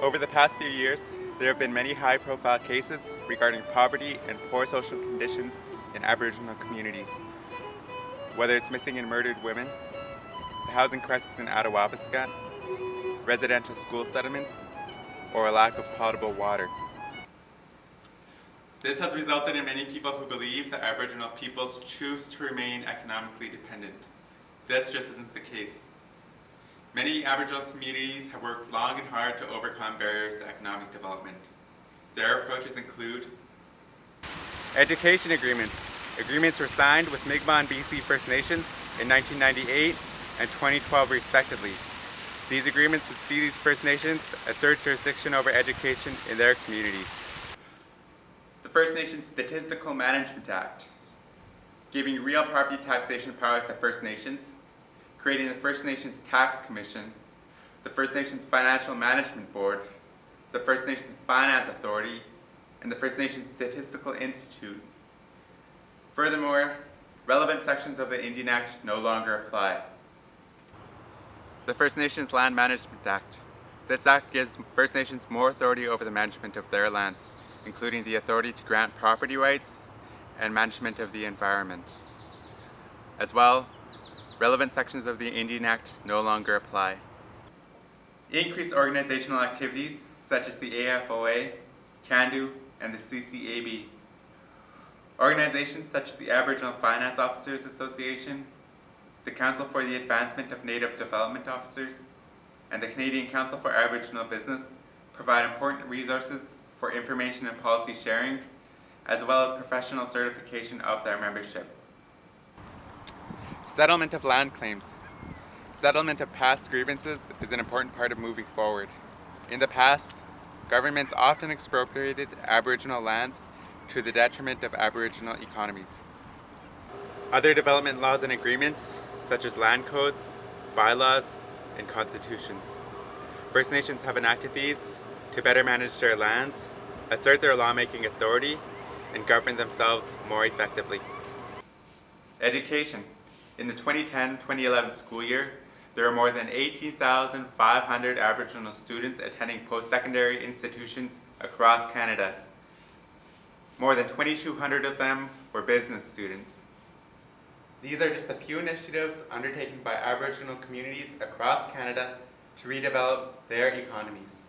Over the past few years, there have been many high-profile cases regarding poverty and poor social conditions in Aboriginal communities. Whether it's missing and murdered women, the housing crisis in Attawabascat, residential school settlements, or a lack of potable water. This has resulted in many people who believe that Aboriginal peoples choose to remain economically dependent. This just isn't the case. Many Aboriginal communities have worked long and hard to overcome barriers to economic development. Their approaches include education agreements. Agreements were signed with Mi'kmaq and BC First Nations in 1998 and 2012 respectively. These agreements would see these First Nations assert jurisdiction over education in their communities. The First Nations Statistical Management Act, giving real property taxation powers to First Nations, creating the First Nations Tax Commission, the First Nations Financial Management Board, the First Nations Finance Authority, and the First Nations Statistical Institute. Furthermore, relevant sections of the Indian Act no longer apply. The First Nations Land Management Act. This act gives First Nations more authority over the management of their lands, including the authority to grant property rights and management of the environment. As well, relevant sections of the Indian Act no longer apply. Increased organizational activities such as the AFOA, CANDU, and the CCAB. Organizations such as the Aboriginal Finance Officers Association, the Council for the Advancement of Native Development Officers, and the Canadian Council for Aboriginal Business provide important resources for information and policy sharing, as well as professional certification of their membership. Settlement of land claims. Settlement of past grievances is an important part of moving forward. In the past, governments often expropriated Aboriginal lands to the detriment of Aboriginal economies. Other development laws and agreements, such as land codes, bylaws, and constitutions. First Nations have enacted these to better manage their lands, assert their lawmaking authority, and govern themselves more effectively. Education. In the 2010-2011 school year, there are more than 18,500 Aboriginal students attending post-secondary institutions across Canada. More than 2,200 of them were business students. These are just a few initiatives undertaken by Aboriginal communities across Canada to redevelop their economies.